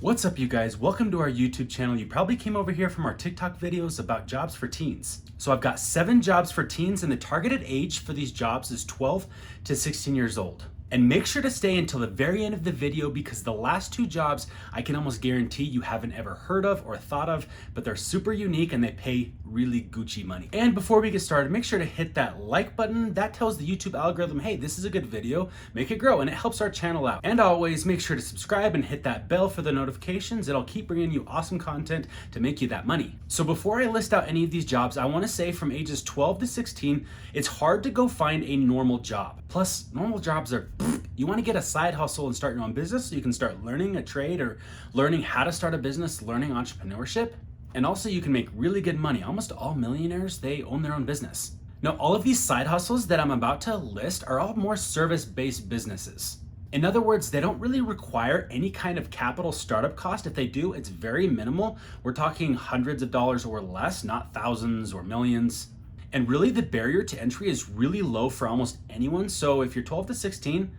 What's up, you guys? Welcome to our YouTube channel. You probably came over here from our TikTok videos about jobs for teens. So I've got 7 jobs for teens, and the targeted age for these jobs is 12 to 16 years old. And make sure to stay until the very end of the video because the last 2 jobs I can almost guarantee you haven't ever heard of or thought of, but they're super unique and they pay really Gucci money. And before we get started, make sure to hit that like button. That tells the YouTube algorithm, hey, this is a good video, make it grow, and it helps our channel out. And always make sure to subscribe and hit that bell for the notifications. It'll keep bringing you awesome content to make you that money. So before I list out any of these jobs, I want to say from ages 12 to 16, it's hard to go find a normal job. Plus, normal jobs are you want to get a side hustle and start your own business so you can start learning a trade or learning how to start a business, learning entrepreneurship. And also you can make really good money. Almost all millionaires, they own their own business. Now, all of these side hustles that I'm about to list are all more service-based businesses. In other words, they don't really require any kind of capital startup cost. If they do, it's very minimal. We're talking hundreds of dollars or less, not thousands or millions. And really the barrier to entry is really low for almost anyone. So if you're 12 to 16,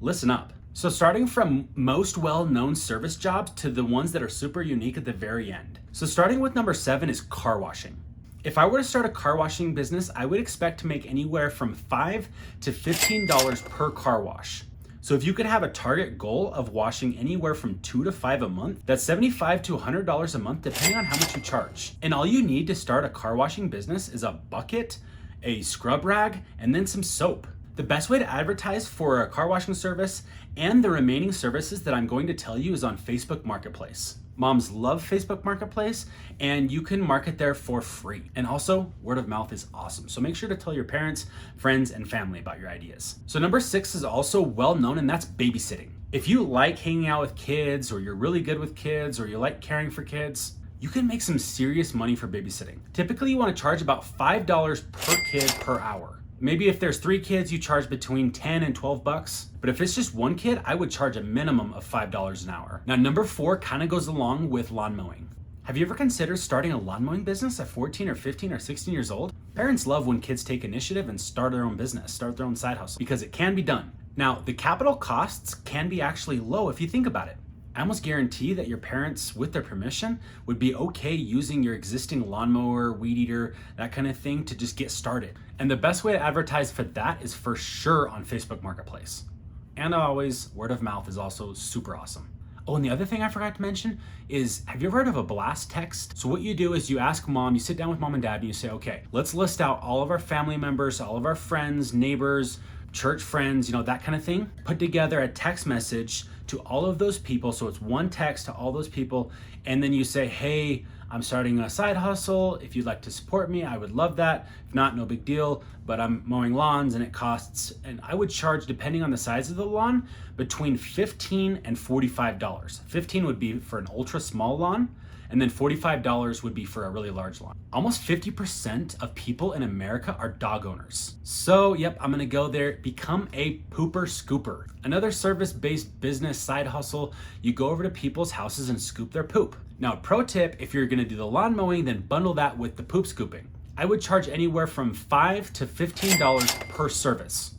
listen up. So starting from most well-known service jobs to the ones that are super unique at the very end. So starting with number 7 is car washing. If I were to start a car washing business, I would expect to make anywhere from $5 to $15 per car wash. So if you could have a target goal of washing anywhere from 2 to 5 a month, that's $75 to $100 a month, depending on how much you charge. And all you need to start a car washing business is a bucket, a scrub rag, and then some soap. The best way to advertise for a car washing service and the remaining services that I'm going to tell you is on Facebook Marketplace. Moms love Facebook Marketplace, and you can market there for free. And also, word of mouth is awesome. So make sure to tell your parents, friends, and family about your ideas. So number 6 is also well known, and that's babysitting. If you like hanging out with kids, or you're really good with kids, or you like caring for kids, you can make some serious money for babysitting. Typically, you want to charge about $5 per kid per hour. Maybe if there's 3 kids, you charge between 10 and 12 bucks. But if it's just 1 kid, I would charge a minimum of $5 an hour. Now, number 4 kind of goes along with lawn mowing. Have you ever considered starting a lawn mowing business at 14 or 15 or 16 years old? Parents love when kids take initiative and start their own business, start their own side hustle, because it can be done. Now, the capital costs can be actually low if you think about it. I almost guarantee that your parents, with their permission, would be okay using your existing lawnmower, weed eater, that kind of thing to just get started. And the best way to advertise for that is for sure on Facebook Marketplace. And always, word of mouth is also super awesome. Oh, and the other thing I forgot to mention is, have you ever heard of a blast text? So what you do is you ask mom, you sit down with mom and dad and you say, okay, let's list out all of our family members, all of our friends, neighbors, church friends, that kind of thing. Put together a text message to all of those people. So it's one text to all those people. And then you say, hey, I'm starting a side hustle. If you'd like to support me, I would love that. If not, no big deal, but I'm mowing lawns and it costs, and I would charge, depending on the size of the lawn, between $15 and $45. 15 would be for an ultra small lawn, and then $45 would be for a really large lawn. Almost 50% of people in America are dog owners. So yep, I'm gonna go there. Become a pooper scooper. Another service-based business side hustle, you go over to people's houses and scoop their poop. Now, pro tip, if you're gonna do the lawn mowing, then bundle that with the poop scooping. I would charge anywhere from $5 to $15 per service.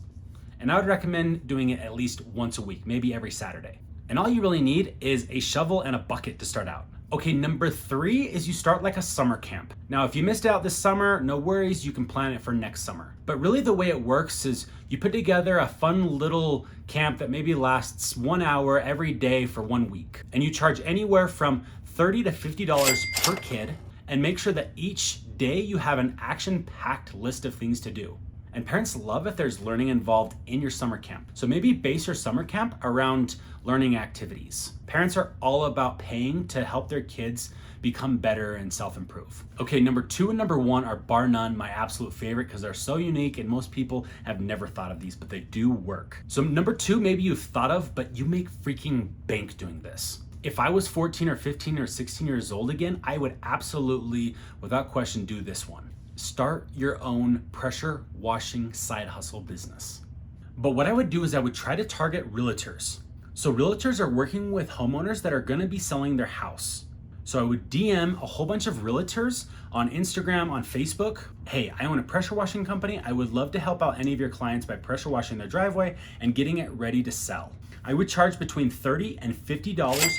And I would recommend doing it at least once a week, maybe every Saturday. And all you really need is a shovel and a bucket to start out. Okay, number 3 is you start like a summer camp. Now, if you missed out this summer, no worries, you can plan it for next summer. But really the way it works is you put together a fun little camp that maybe lasts 1 hour every day for 1 week. And you charge anywhere from $30 to $50 per kid, and make sure that each day you have an action-packed list of things to do. And parents love if there's learning involved in your summer camp. So maybe base your summer camp around learning activities. Parents are all about paying to help their kids become better and self-improve. Okay, number 2 and number 1 are bar none my absolute favorite because they're so unique and most people have never thought of these, but they do work. So number 2, maybe you've thought of, but you make freaking bank doing this. If I was 14 or 15 or 16 years old again, I would absolutely, without question, do this one. Start your own pressure washing side hustle business. But what I would do is I would try to target realtors. So realtors are working with homeowners that are gonna be selling their house. So I would DM a whole bunch of realtors on Instagram, on Facebook. Hey, I own a pressure washing company. I would love to help out any of your clients by pressure washing their driveway and getting it ready to sell. I would charge between $30 and $50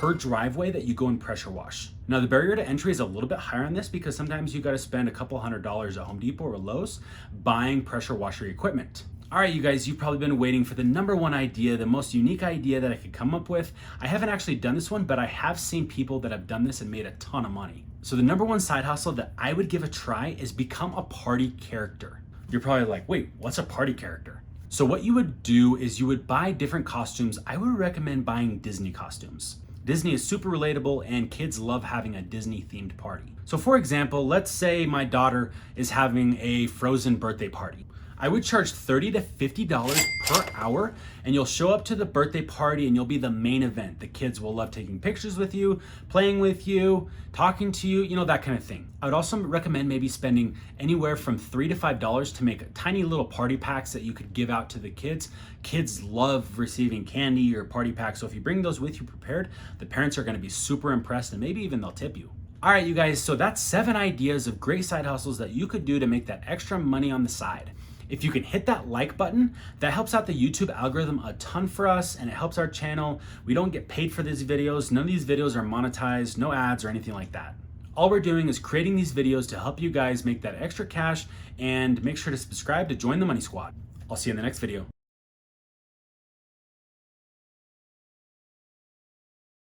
per driveway that you go and pressure wash. Now the barrier to entry is a little bit higher on this because sometimes you got to spend a couple $100s at Home Depot or Lowe's buying pressure washer equipment. All right, you guys, you've probably been waiting for the number one idea, the most unique idea that I could come up with. I haven't actually done this one, but I have seen people that have done this and made a ton of money. So the number one side hustle that I would give a try is become a party character. You're probably like, wait, what's a party character? So what you would do is you would buy different costumes. I would recommend buying Disney costumes. Disney is super relatable and kids love having a Disney themed party. So for example, let's say my daughter is having a Frozen birthday party. I would charge $30 to $50 per hour and you'll show up to the birthday party and you'll be the main event. The kids will love taking pictures with you, playing with you, talking to you, you know, that kind of thing. I would also recommend maybe spending anywhere from $3 to $5 to make tiny little party packs that you could give out to the kids. Kids love receiving candy or party packs. So if you bring those with you prepared, the parents are gonna be super impressed and maybe even they'll tip you. All right, you guys, so that's 7 ideas of great side hustles that you could do to make that extra money on the side. If you can hit that like button, that helps out the YouTube algorithm a ton for us and it helps our channel. We don't get paid for these videos. None of these videos are monetized, no ads or anything like that. All we're doing is creating these videos to help you guys make that extra cash and make sure to subscribe to join the Money Squad. I'll see you in the next video.